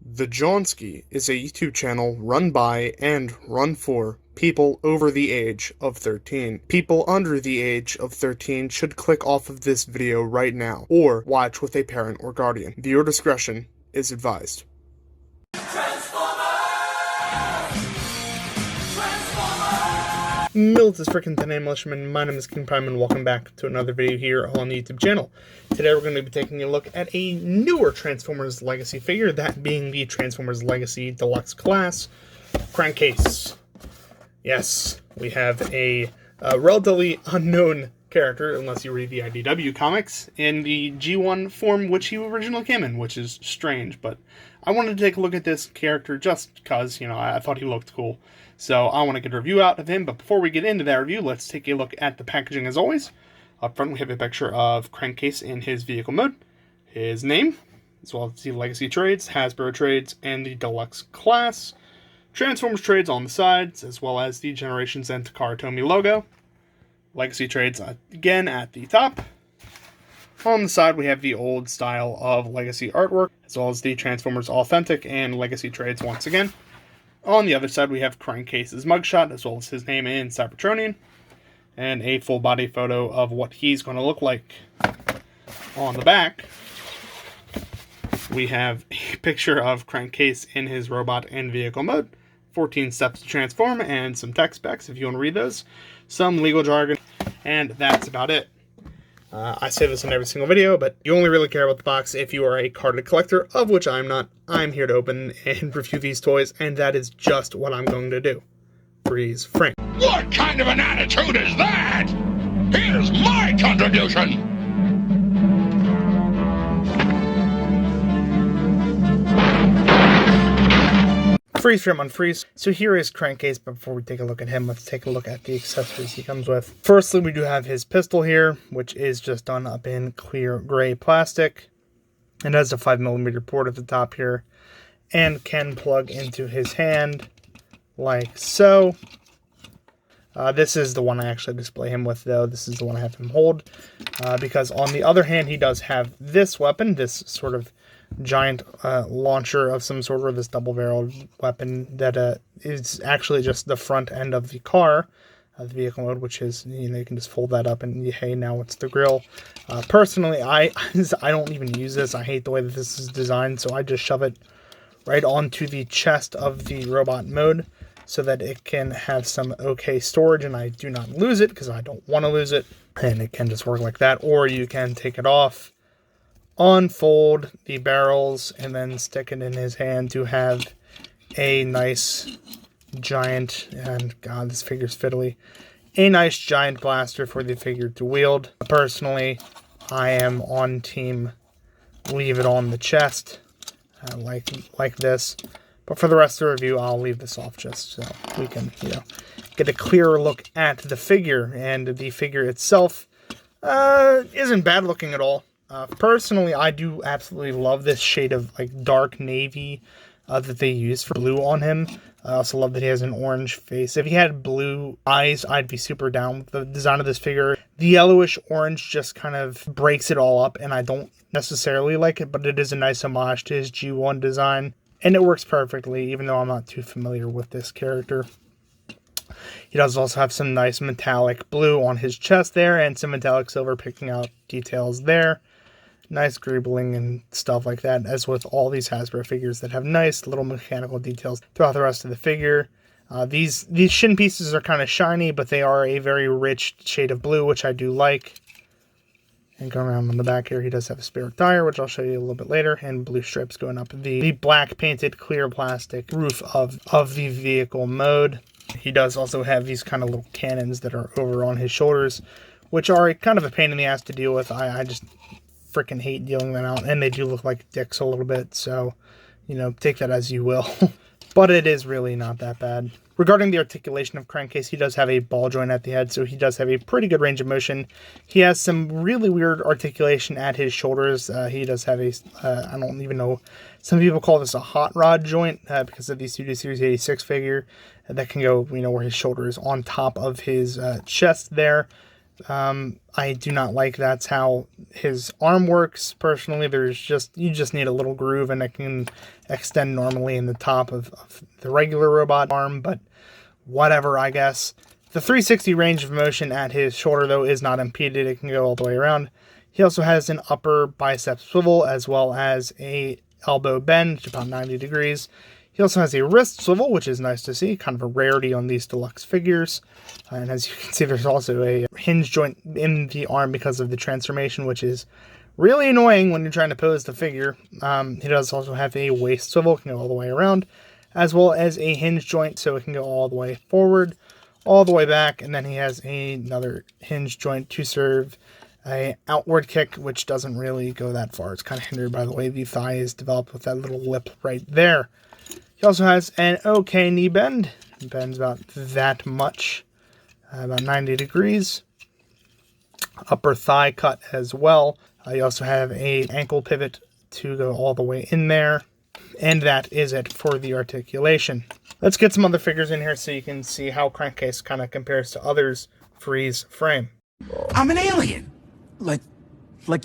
The Johnsky is a YouTube channel run by and run for people over the age of 13. People under the age of 13 should click off of this video right now, or watch with a parent or guardian. Viewer discretion is advised. Milita's freaking today, militiamen. My name is King Prime, and welcome back to another video here on the YouTube channel. Today we're going to be taking a look at a newer Transformers Legacy figure, that being the Transformers Legacy Deluxe Class Crankcase. Yes, we have a relatively unknown character, unless you read the IDW comics, in the G1 form which he originally came in, which is strange, but I wanted to take a look at this character just because, I thought he looked cool. So I want to get a review out of him, but before we get into that review, let's take a look at the packaging as always. Up front we have a picture of Crankcase in his vehicle mode, his name, as well as the Legacy trades, Hasbro trades, and the Deluxe Class. Transformers trades on the sides, as well as the Generations and Takara Tomy logo. Legacy trades again at the top. On the side we have the old style of Legacy artwork, as well as the Transformers Authentic and Legacy trades once again. On the other side, we have Crankcase's mugshot, as well as his name in Cybertronian, and a full body photo of what he's going to look like. On the back, we have a picture of Crankcase in his robot and vehicle mode, 14 steps to transform, and some tech specs if you want to read those, some legal jargon, and that's about it. I say this in every single video, but you only really care about the box if you are a carded collector, of which I'm not. I'm here to open and review these toys, and that is just what I'm going to do. Freeze frame. What kind of an attitude is that? Here's my contribution! Freeze frame unfreeze. So here is Crankcase, but before we take a look at him, let's take a look at the accessories he comes with. Firstly, we do have his pistol here, which is just done up in clear gray plastic. It has a 5mm port at the top here, and can plug into his hand, like so. This is the one I actually display him with, though. This is the one I have him hold, because on the other hand, he does have this weapon, this sort of giant launcher of some sort, of this double-barreled weapon that is actually just the front end of the car, the vehicle mode, which is, you can just fold that up and hey, now it's the grill. Personally, I don't even use this. I hate the way that this is designed, so I just shove it right onto the chest of the robot mode so that it can have some okay storage and I do not lose it, because I don't want to lose it, and it can just work like that. Or you can take it off, unfold the barrels, and then stick it in his hand to have a nice giant, and god, this figure's fiddly, a nice giant blaster for the figure to wield. Personally, I am on team leave it on the chest, like this. But for the rest of the review, I'll leave this off just so we can, get a clearer look at the figure. And the figure itself isn't bad looking at all. Personally, I do absolutely love this shade of dark navy that they use for blue on him. I also love that he has an orange face. If he had blue eyes, I'd be super down with the design of this figure. The yellowish orange just kind of breaks it all up, and I don't necessarily like it, but it is a nice homage to his G1 design, and it works perfectly, even though I'm not too familiar with this character. He does also have some nice metallic blue on his chest there, and some metallic silver picking out details there. Nice greebling and stuff like that, as with all these Hasbro figures that have nice little mechanical details throughout the rest of the figure. These shin pieces are kind of shiny, but they are a very rich shade of blue, which I do like. And going around on the back here, he does have a spare tire, which I'll show you a little bit later, and blue stripes going up the black painted clear plastic roof of the vehicle mode. He does also have these kind of little cannons that are over on his shoulders, which are kind of a pain in the ass to deal with. I just freaking hate dealing them out, and they do look like dicks a little bit, so take that as you will. But it is really not that bad. Regarding the articulation of Crankcase, he does have a ball joint at the head, so he does have a pretty good range of motion. He has some really weird articulation at his shoulders. He does have a I don't even know, some people call this a hot rod joint, because of the Studio Series 86 figure that can go, where his shoulder is on top of his chest there. I do not like that's how his arm works. Personally, you just need a little groove and it can extend normally in the top of the regular robot arm, but whatever, I guess. The 360 range of motion at his shoulder, though, is not impeded. It can go all the way around. He also has an upper bicep swivel as well as a elbow bend, about 90 degrees. He also has a wrist swivel, which is nice to see, kind of a rarity on these deluxe figures. And as you can see, there's also a hinge joint in the arm because of the transformation, which is really annoying when you're trying to pose the figure. He does also have a waist swivel, it can go all the way around, as well as a hinge joint, so it can go all the way forward, all the way back, and then he has another hinge joint to serve a outward kick, which doesn't really go that far. It's kind of hindered by the way the thigh is developed with that little lip right there. He also has an okay knee bend. It bends about that much, about 90 degrees. Upper thigh cut as well. You also have a ankle pivot to go all the way in there. And that is it for the articulation. Let's get some other figures in here so you can see how Crankcase kind of compares to others' freeze frame. I'm an alien. Like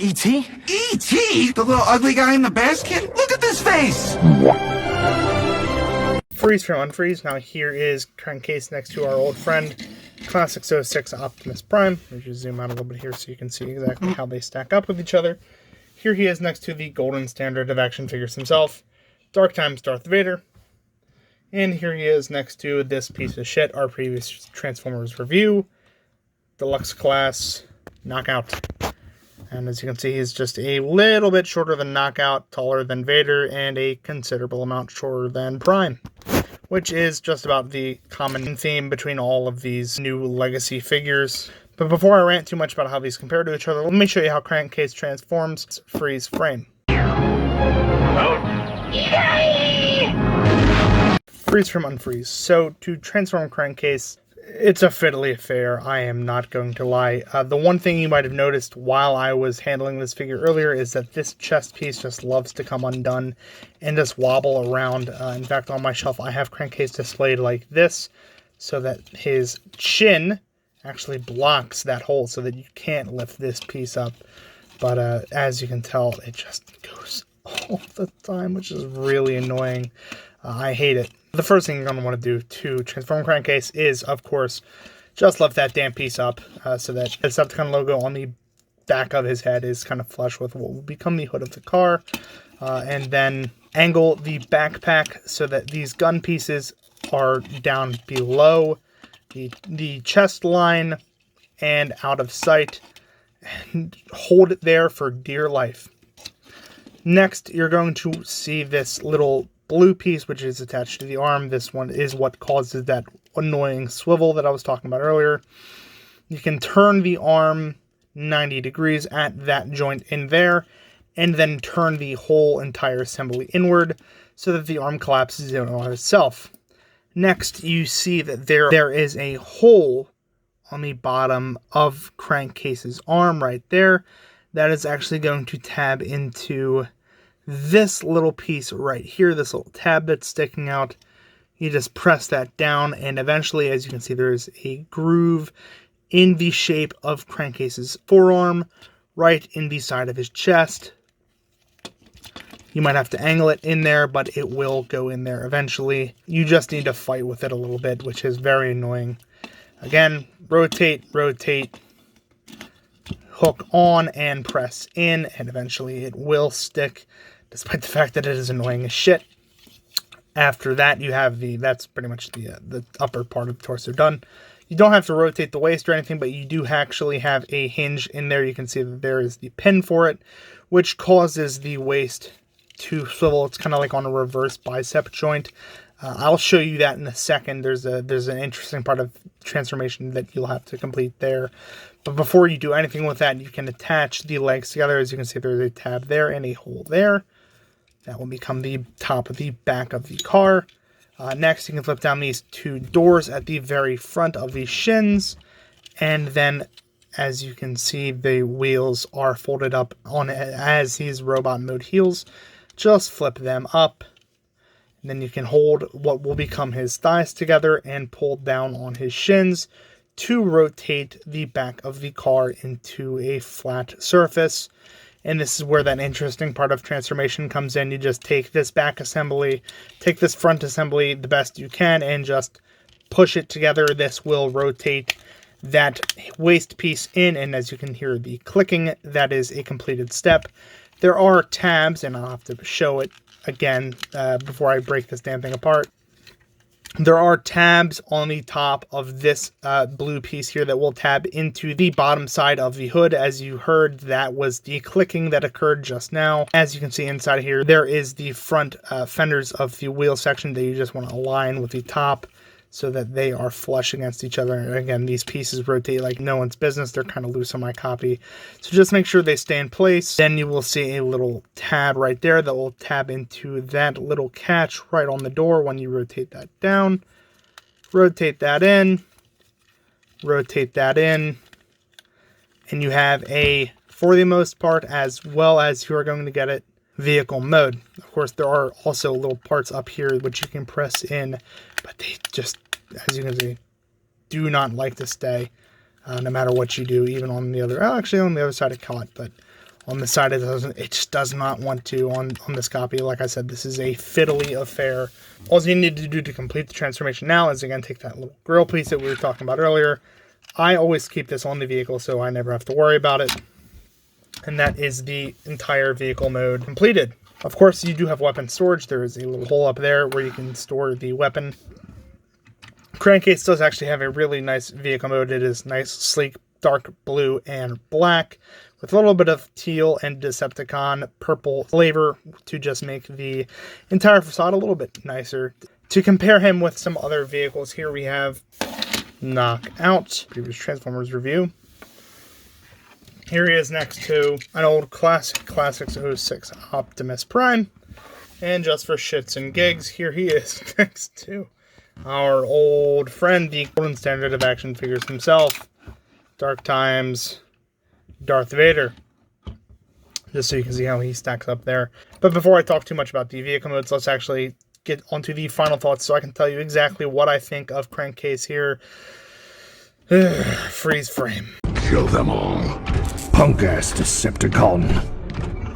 E.T.? E.T.? The little ugly guy in the basket? Look at this face! Freeze frame unfreeze. Now here is Crankcase next to our old friend, Classic 06 Optimus Prime. Let's just zoom out a little bit here so you can see exactly how they stack up with each other. Here he is next to the golden standard of action figures himself, Dark Times Darth Vader. And here he is next to this piece of shit, our previous Transformers review, Deluxe Class Knockout. And as you can see, he's just a little bit shorter than Knockout, taller than Vader, and a considerable amount shorter than Prime, which is just about the common theme between all of these new legacy figures. But before I rant too much about how these compare to each other, let me show you how Crankcase transforms freeze frame. Freeze frame unfreeze. So to transform Crankcase, it's a fiddly affair, I am not going to lie. The one thing you might have noticed while I was handling this figure earlier is that this chest piece just loves to come undone and just wobble around. In fact, on my shelf I have Crankcase displayed like this so that his chin actually blocks that hole so that you can't lift this piece up. But as you can tell, it just goes all the time, which is really annoying. I hate it. The first thing you're going to want to do to transform Crankcase is, of course, just lift that damn piece up so that the Decepticon logo on the back of his head is kind of flush with what will become the hood of the car. And then angle the backpack so that these gun pieces are down below the chest line and out of sight. And hold it there for dear life. Next, you're going to see this little blue piece which is attached to the arm. This one is what causes that annoying swivel that I was talking about earlier. You can turn the arm 90 degrees at that joint in there and then turn the whole entire assembly inward so that the arm collapses in on itself. Next, you see that there is a hole on the bottom of Crankcase's arm right there that is actually going to tab into this little piece right here, this little tab that's sticking out. You just press that down and eventually, as you can see, there's a groove in the shape of Crankcase's forearm right in the side of his chest. You might have to angle it in there, but it will go in there eventually. You just need to fight with it a little bit, which is very annoying. Again, rotate, hook on and press in, and eventually it will stick, despite the fact that it is annoying as shit. After that, you have that's pretty much the upper part of the torso done. You don't have to rotate the waist or anything, but you do actually have a hinge in there. You can see that there is the pin for it, which causes the waist to swivel. It's kind of like on a reverse bicep joint. I'll show you that in a second. There's an interesting part of transformation that you'll have to complete there. But before you do anything with that, you can attach the legs together. As you can see, there's a tab there and a hole there. That will become the top of the back of the car. Next, you can flip down these two doors at the very front of the shins. And then, as you can see, the wheels are folded up on as his robot mode heels. Just flip them up. And then you can hold what will become his thighs together and pull down on his shins to rotate the back of the car into a flat surface. And this is where that interesting part of transformation comes in. You just take this back assembly, take this front assembly the best you can, and just push it together. This will rotate that waist piece in, and as you can hear the clicking, that is a completed step. There are tabs, and I'll have to show it again before I break this damn thing apart. There are tabs on the top of this blue piece here that will tab into the bottom side of the hood. As you heard, that was the clicking that occurred just now. As you can see inside here, there is the front fenders of the wheel section that you just want to align with the top so that they are flush against each other. And again, these pieces rotate like no one's business. They're kind of loose on my copy. So just make sure they stay in place. Then you will see a little tab right there that will tab into that little catch right on the door when you rotate that down. Rotate that in. Rotate that in. And you have a, for the most part, as well as you are going to get it, vehicle mode. Of course, there are also little parts up here which you can press in, but they just, as you can see, do not like to stay no matter what you do. Even on the other, actually on the other side it caught, but on the side it doesn't. It just does not want to on this copy. Like I said, this is a fiddly affair. All you need to do to complete the transformation now is again take that little grill piece that we were talking about earlier. I always keep this on the vehicle so I never have to worry about it. And that is the entire vehicle mode completed. Of course, you do have weapon storage. There is a little hole up there where you can store the weapon. Crankcase does actually have a really nice vehicle mode. It is nice, sleek, dark blue and black with a little bit of teal and Decepticon purple flavor to just make the entire facade a little bit nicer. To compare him with some other vehicles, here we have Knockout, previous Transformers review. Here he is next to an old classic 06 Optimus Prime. And just for shits and gigs, here he is next to our old friend, the golden standard of action figures himself, Dark Times Darth Vader. Just so you can see how he stacks up there. But before I talk too much about the vehicle modes, let's actually get onto the final thoughts so I can tell you exactly what I think of Crankcase here. Freeze frame. Kill them all. Punk-ass Decepticon.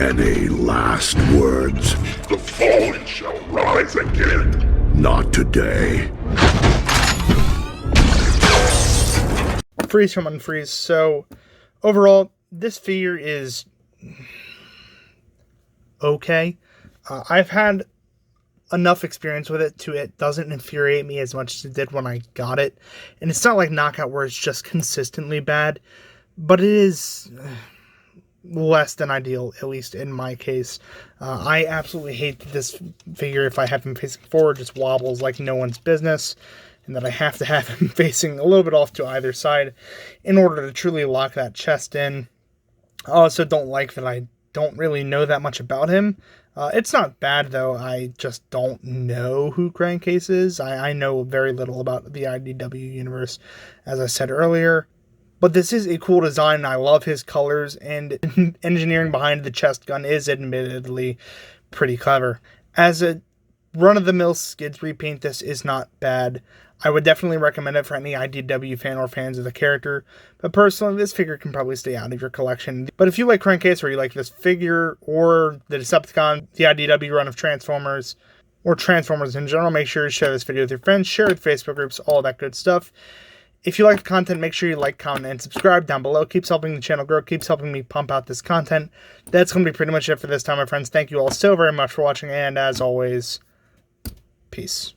Any last words? The fallen shall rise again. Not today. Freeze from unfreeze. So, overall, this figure is okay. I've had enough experience with it to it doesn't infuriate me as much as it did when I got it. And it's not like Knockout where it's just consistently bad, but it is less than ideal, at least in my case. I absolutely hate that this figure, if I have him facing forward, just wobbles like no one's business, and that I have to have him facing a little bit off to either side in order to truly lock that chest in. I also don't like that I don't really know that much about him. It's not bad, though. I just don't know who Crankcase is. I know very little about the IDW universe, as I said earlier. But this is a cool design, and I love his colors, and engineering behind the chest gun is admittedly pretty clever. As a run-of-the-mill skids repaint, this is not bad. I would definitely recommend it for any IDW fan or fans of the character, but personally, this figure can probably stay out of your collection. But if you like Crankcase, or you like this figure, or the Decepticon, the IDW run of Transformers, or Transformers in general, make sure to share this video with your friends, share it with Facebook groups, all that good stuff. If you like the content, make sure you like, comment, and subscribe down below. Keeps helping the channel grow, keeps helping me pump out this content. That's going to be pretty much it for this time, my friends. Thank you all so very much for watching, and as always, peace.